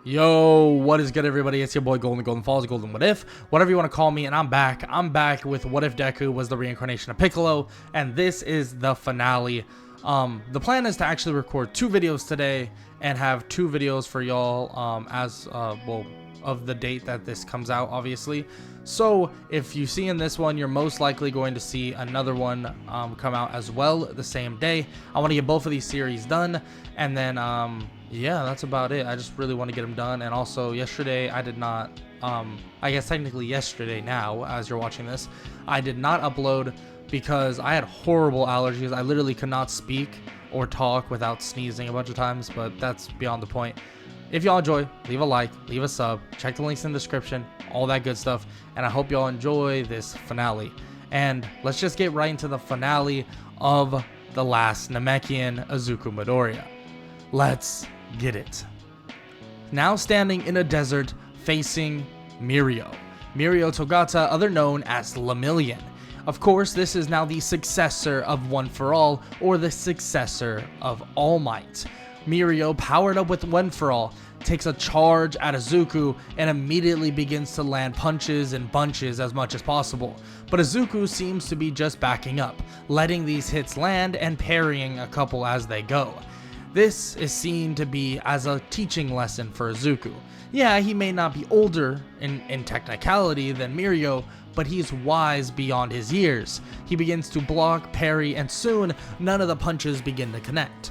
Yo, what is good, everybody? It's your boy Golden Falls, Golden What If, whatever you want to call me, and I'm back. I'm back with What If Deku was the reincarnation of Piccolo, and this is the finale. The plan is to actually record 2 videos today and have 2 videos for y'all of the date that this comes out, obviously. So if you see in this one, you're most likely going to see another one come out as well the same day. I want to get both of these series done, and then yeah, that's about it. I just really want to get them done. And also yesterday I did not, I guess technically yesterday now, as you're watching this, I did not upload because I had horrible allergies. I literally could not speak or talk without sneezing a bunch of times, but that's beyond the point. If y'all enjoy, leave a like, leave a sub, check the links in the description, all that good stuff. And I hope y'all enjoy this finale. And let's just get right into the finale of the last Namekian, Izuku Midoriya. Let's get it. Now standing in a desert facing Mirio. Mirio Togata, other known as Lemillion. Of course, this is now the successor of One for All, or the successor of All Might. Mirio, powered up with One for All, takes a charge at Izuku and immediately begins to land punches and bunches as much as possible. But Izuku seems to be just backing up, letting these hits land and parrying a couple as they go. This is seen to be as a teaching lesson for Izuku. Yeah, he may not be older in technicality than Mirio, but he's wise beyond his years. He begins to block, parry, and soon none of the punches begin to connect.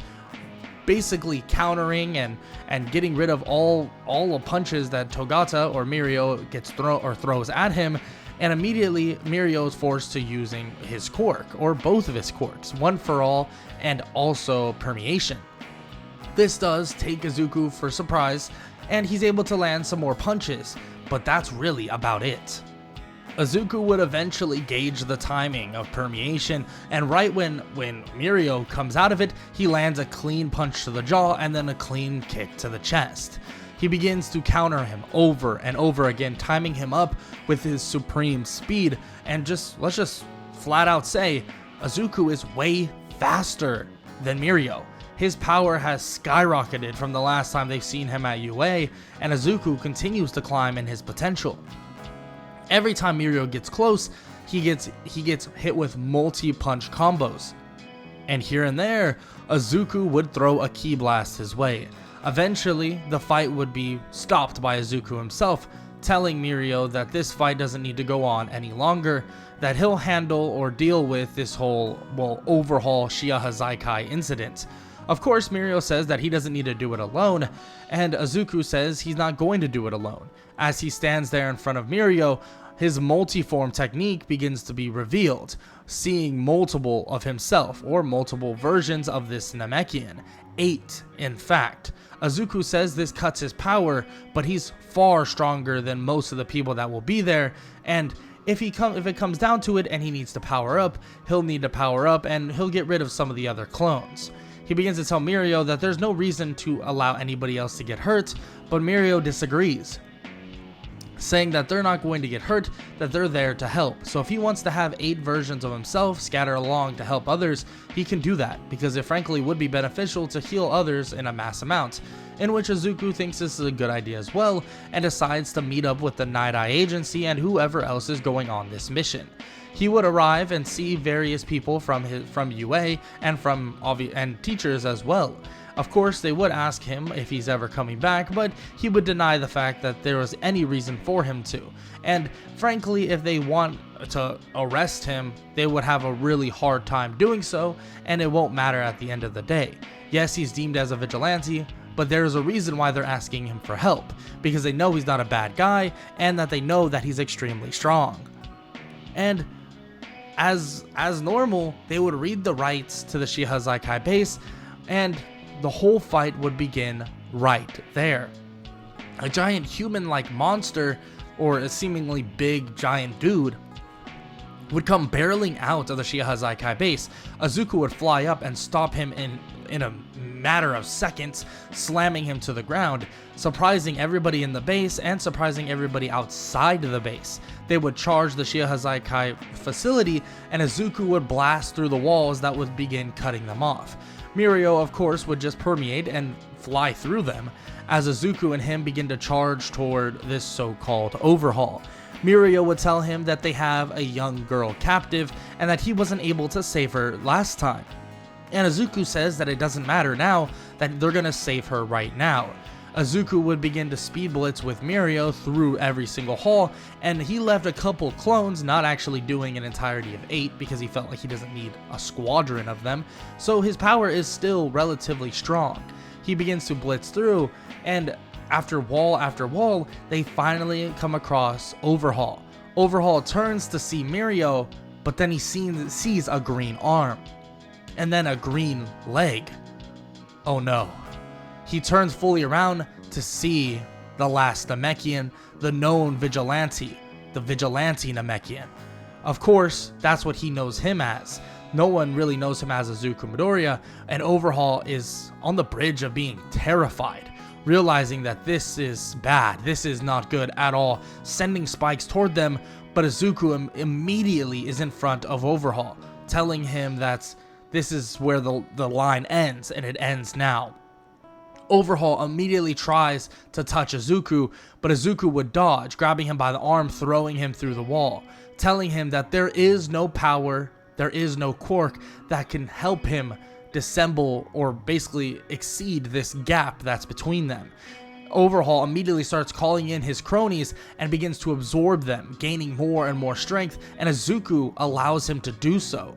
Basically countering and getting rid of all the punches that Togata or Mirio gets throws at him, and immediately Mirio is forced to using his quirk, or both of his quirks, One for All and also Permeation. This does take Izuku for surprise, and he's able to land some more punches, but that's really about it. Izuku would eventually gauge the timing of Permeation, and right when Mirio comes out of it, he lands a clean punch to the jaw and then a clean kick to the chest. He begins to counter him over and over again, timing him up with his supreme speed, and let's just flat out say, Izuku is way faster than Mirio. His power has skyrocketed from the last time they've seen him at UA, and Izuku continues to climb in his potential. Every time Mirio gets close, he gets hit with multi-punch combos. And here and there, Izuku would throw a ki blast his way. Eventually, the fight would be stopped by Izuku himself, telling Mirio that this fight doesn't need to go on any longer, that he'll handle or deal with this whole, overhaul Shie Hassaikai incident. Of course, Mirio says that he doesn't need to do it alone, and Izuku says he's not going to do it alone. As he stands there in front of Mirio, his multi-form technique begins to be revealed, seeing multiple of himself, or multiple versions of this Namekian. 8, in fact. Izuku says this cuts his power, but he's far stronger than most of the people that will be there, and if it comes down to it and he needs to power up, he'll need to power up and he'll get rid of some of the other clones. He begins to tell Mirio that there's no reason to allow anybody else to get hurt, but Mirio disagrees, saying that they're not going to get hurt, that they're there to help. So if he wants to have 8 versions of himself scattered along to help others, he can do that, because it frankly would be beneficial to heal others in a mass amount, in which Izuku thinks this is a good idea as well, and decides to meet up with the Night Eye Agency and whoever else is going on this mission. He would arrive and see various people from UA and teachers as well. Of course, they would ask him if he's ever coming back, but he would deny the fact that there was any reason for him to. And frankly, if they want to arrest him, they would have a really hard time doing so, and it won't matter at the end of the day. Yes, he's deemed as a vigilante, but there's a reason why they're asking him for help, because they know he's not a bad guy, and that they know that he's extremely strong. And as normal, they would read the rights to the Shie Hassaikai base, and the whole fight would begin right there. A giant human-like monster, or a seemingly big giant dude, would come barreling out of the Shie Hassaikai base. Izuku would fly up and stop him in a matter of seconds, slamming him to the ground, surprising everybody in the base and surprising everybody outside of the base. They would charge the Shie Hassaikai facility, and Izuku would blast through the walls that would begin cutting them off. Mirio, of course, would just permeate and fly through them as Izuku and him begin to charge toward this so-called overhaul. Mirio would tell him that they have a young girl captive and that he wasn't able to save her last time. And Izuku says that it doesn't matter now, that they're gonna save her right now. Izuku would begin to speed blitz with Mirio through every single hall, and he left a couple clones, not actually doing an entirety of 8 because he felt like he doesn't need a squadron of them, so his power is still relatively strong. He begins to blitz through, and after wall, they finally come across Overhaul. Overhaul turns to see Mirio, but then he sees a green arm, and then a green leg. Oh no. He turns fully around to see the last Namekian, the known vigilante, the vigilante Namekian. Of course, that's what he knows him as. No one really knows him as Izuku Midoriya, and Overhaul is on the bridge of being terrified, realizing that this is bad, this is not good at all, sending spikes toward them, but Izuku immediately is in front of Overhaul, telling him that this is where the line ends, and it ends now. Overhaul immediately tries to touch Izuku, but Izuku would dodge, grabbing him by the arm, throwing him through the wall, telling him that there is no power, there is no quirk that can help him dissemble or basically exceed this gap that's between them. Overhaul immediately starts calling in his cronies and begins to absorb them, gaining more and more strength, and Izuku allows him to do so.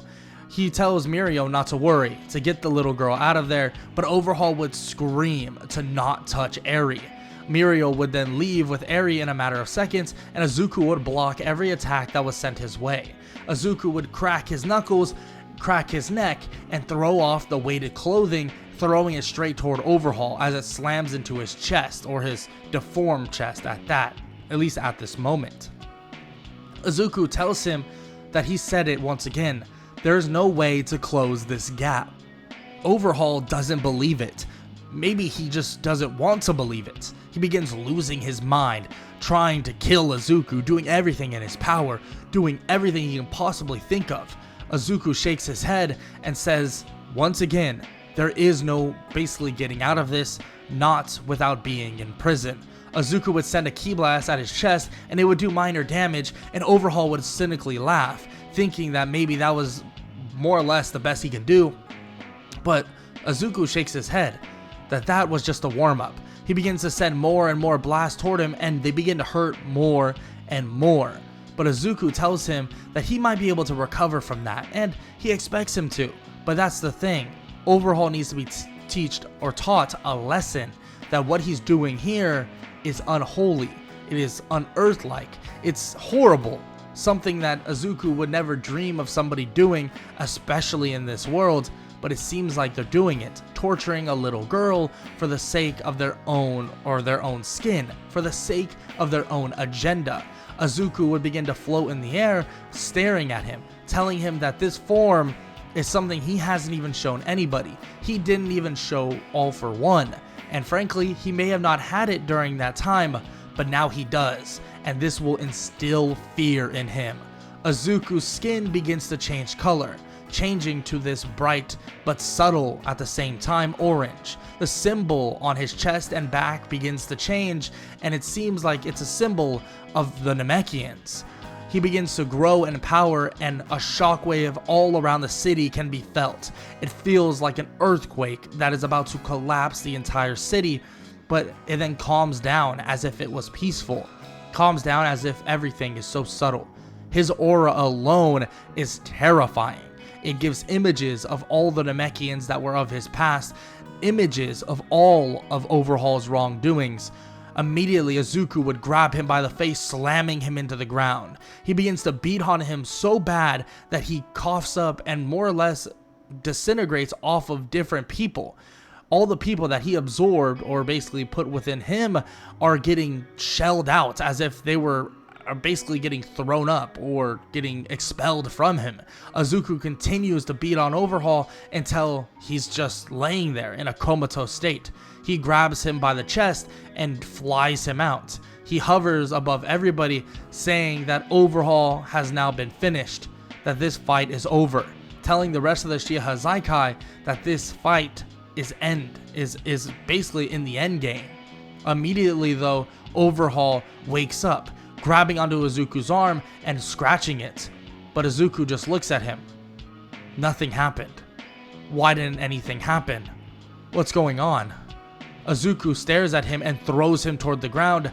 He tells Mirio not to worry, to get the little girl out of there, but Overhaul would scream to not touch Eri. Mirio would then leave with Eri in a matter of seconds, and Izuku would block every attack that was sent his way. Izuku would crack his knuckles, crack his neck, and throw off the weighted clothing, throwing it straight toward Overhaul as it slams into his chest, or his deformed chest at least at this moment. Izuku tells him that he said it once again. There's no way to close this gap. Overhaul doesn't believe it. Maybe he just doesn't want to believe it. He begins losing his mind, trying to kill Izuku, doing everything in his power, doing everything he can possibly think of. Izuku shakes his head and says, once again, there is no basically getting out of this, not without being in prison. Izuku would send a ki blast at his chest and it would do minor damage, and Overhaul would cynically laugh, thinking that maybe that was more or less the best he can do. But Izuku shakes his head, that was just a warm-up. He begins to send more and more blasts toward him, and they begin to hurt more and more. But Izuku tells him that he might be able to recover from that, and he expects him to. But that's the thing. Overhaul needs to be taught a lesson that what he's doing here is unholy. It is unearth-like. It's horrible. Something that Izuku would never dream of somebody doing, especially in this world, but it seems like they're doing it, torturing a little girl for the sake of their own skin, for the sake of their own agenda. Izuku would begin to float in the air, staring at him, telling him that this form is something he hasn't even shown anybody. He didn't even show All for One, and frankly, he may have not had it during that time, but now he does, and this will instill fear in him. Izuku's skin begins to change color, changing to this bright but subtle at the same time orange. The symbol on his chest and back begins to change, and it seems like it's a symbol of the Namekians. He begins to grow in power, and a shockwave all around the city can be felt. It feels like an earthquake that is about to collapse the entire city, but it then calms down as if it was peaceful. Calms down as if everything is so subtle. His aura alone is terrifying. It gives images of all the Namekians that were of his past, images of all of Overhaul's wrongdoings. Immediately, Izuku would grab him by the face, slamming him into the ground. He begins to beat on him so bad that he coughs up and more or less disintegrates off of different people. All the people that he absorbed or basically put within him are getting shelled out as if they are basically getting thrown up or getting expelled from him. Izuku continues to beat on Overhaul until he's just laying there in a comatose state. He grabs him by the chest and flies him out. He hovers above everybody, saying that Overhaul has now been finished, that this fight is over, telling the rest of the Shie Hassaikai that this fight is basically in the end game. Immediately though, Overhaul wakes up, grabbing onto Izuku's arm and scratching it. But Izuku just looks at him. Nothing happened. Why didn't anything happen? What's going on? Izuku stares at him and throws him toward the ground,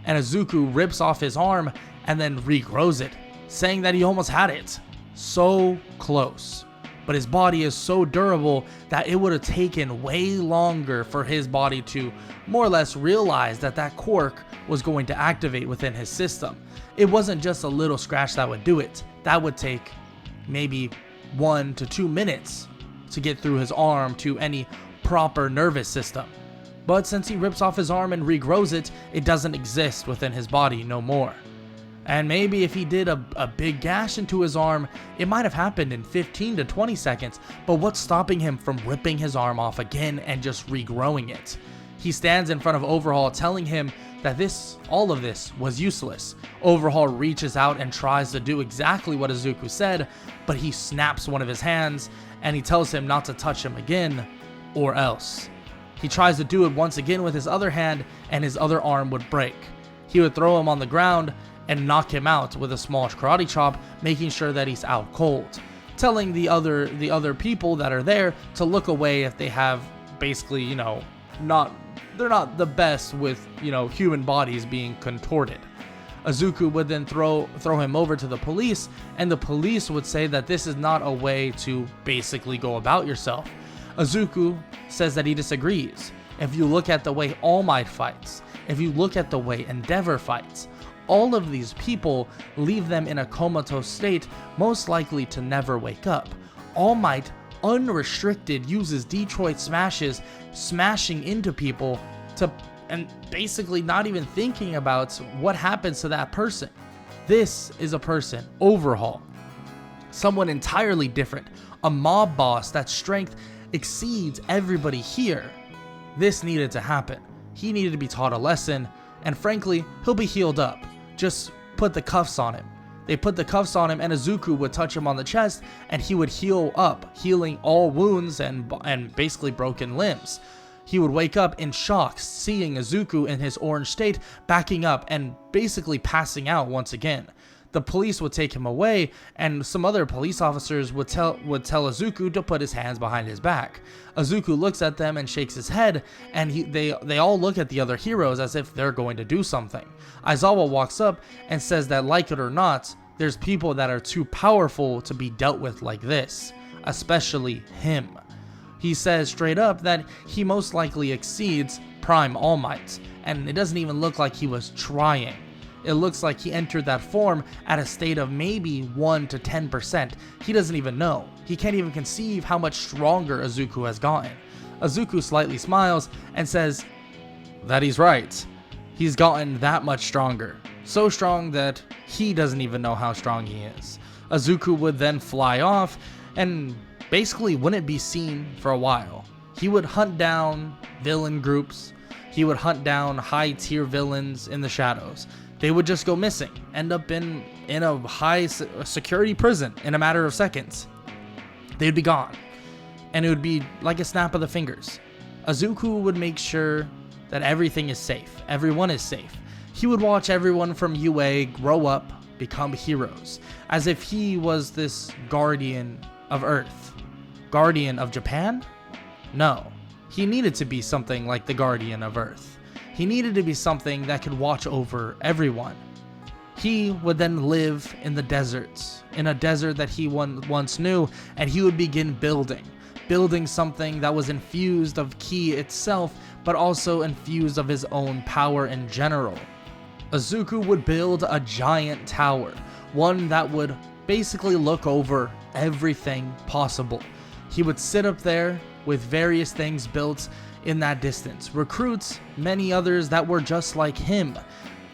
and Izuku rips off his arm and then regrows it, saying that he almost had it. So close. But his body is so durable that it would have taken way longer for his body to more or less realize that that quirk was going to activate within his system. It wasn't just a little scratch that would do it. That would take maybe 1 to 2 minutes to get through his arm to any proper nervous system. But since he rips off his arm and regrows it, it doesn't exist within his body no more. And maybe if he did a big gash into his arm, it might have happened in 15 to 20 seconds, but what's stopping him from ripping his arm off again and just regrowing it? He stands in front of Overhaul telling him that all of this was useless. Overhaul reaches out and tries to do exactly what Izuku said, but he snaps one of his hands and he tells him not to touch him again or else. He tries to do it once again with his other hand and his other arm would break. He would throw him on the ground and knock him out with a small karate chop, making sure that he's out cold, telling the other people that are there to look away if they have basically, they're not the best with, human bodies being contorted. Izuku would then throw him over to the police, and the police would say that this is not a way to basically go about yourself. Izuku says that he disagrees. If you look at the way All Might fights, if you look at the way Endeavor fights, all of these people leave them in a comatose state, most likely to never wake up. All Might, unrestricted, uses Detroit smashes, smashing into people and basically not even thinking about what happens to that person. This is a person, Overhaul, someone entirely different, a mob boss that strength exceeds everybody here. This needed to happen. He needed to be taught a lesson, and frankly, he'll be healed up. Just put the cuffs on him. They put the cuffs on him, and Izuku would touch him on the chest, and he would heal up, healing all wounds and basically broken limbs. He would wake up in shock, seeing Izuku in his orange state, backing up and basically passing out once again. The police would take him away, and some other police officers would tell Izuku to put his hands behind his back. Izuku looks at them and shakes his head, and they all look at the other heroes as if they're going to do something. Aizawa walks up and says that, like it or not, there's people that are too powerful to be dealt with like this, especially him. He says straight up that he most likely exceeds Prime All Might, and it doesn't even look like he was trying. It looks like he entered that form at a state of maybe 1 to 10%. He doesn't even know. He can't even conceive how much stronger Izuku has gotten. Izuku slightly smiles and says that he's right. He's gotten that much stronger. So strong that he doesn't even know how strong he is. Izuku would then fly off and basically wouldn't be seen for a while. He would hunt down villain groups. He would hunt down high tier villains in the shadows. They would just go missing, end up in a high security prison in a matter of seconds. They'd be gone, and it would be like a snap of the fingers. Izuku would make sure that everything is safe, everyone is safe. He would watch everyone from UA grow up, become heroes, as if he was this guardian of Earth. Guardian of Japan? No, he needed to be something like the Guardian of Earth. He needed to be something that could watch over everyone. He would then live in the deserts, in a desert that he once knew, and he would begin building something that was infused of Ki itself, but also infused of his own power in general. Izuku would build a giant tower, one that would basically look over everything possible. He would sit up there with various things built in that distance, recruits many others that were just like him,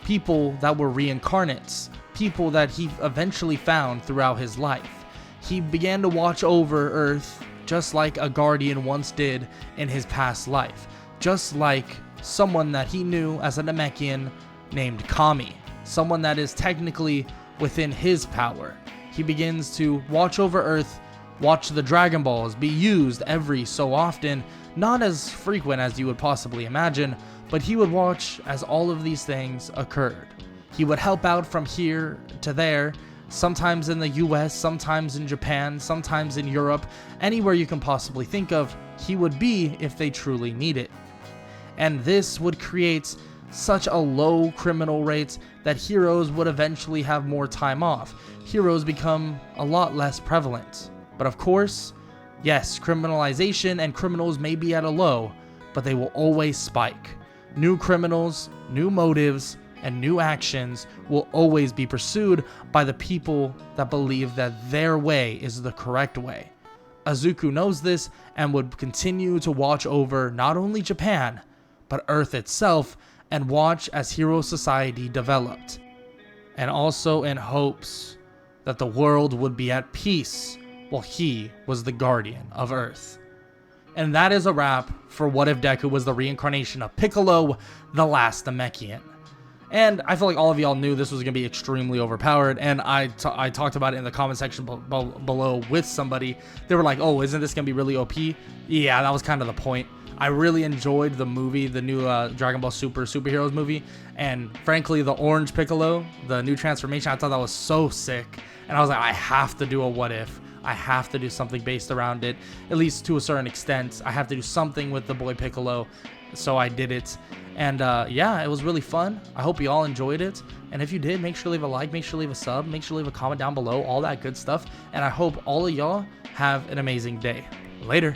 people that were reincarnates, people that he eventually found throughout his life. He began to watch over Earth just like a guardian once did in his past life, just like someone that he knew as a Namekian named Kami, someone that is technically within his power. He begins to watch over Earth watch the Dragon Balls be used every so often, not as frequent as you would possibly imagine, but he would watch as all of these things occurred. He would help out from here to there, sometimes in the US, sometimes in Japan, sometimes in Europe, anywhere you can possibly think of, he would be if they truly need it. And this would create such a low criminal rate that heroes would eventually have more time off. Heroes become a lot less prevalent. But of course, yes, criminalization and criminals may be at a low, but they will always spike. New criminals, new motives, and new actions will always be pursued by the people that believe that their way is the correct way. Izuku knows this and would continue to watch over not only Japan, but Earth itself, and watch as Hero Society developed. And also in hopes that the world would be at peace while he was the guardian of Earth. And that is a wrap for What If Deku Was the Reincarnation of Piccolo, the Last Namekian. And I feel like all of y'all knew this was going to be extremely overpowered, and I talked about it in the comment section below with somebody. They were like, oh, isn't this going to be really OP? Yeah, that was kind of the point. I really enjoyed the movie, the new Dragon Ball Superheroes movie, and frankly, the Orange Piccolo, the new transformation, I thought that was so sick, and I was like, I have to do a What If. I have to do something based around it, at least to a certain extent. I have to do something with the boy Piccolo, so I did it. And yeah, it was really fun. I hope you all enjoyed it. And if you did, make sure to leave a like, make sure to leave a sub, make sure to leave a comment down below, all that good stuff. And I hope all of y'all have an amazing day. Later.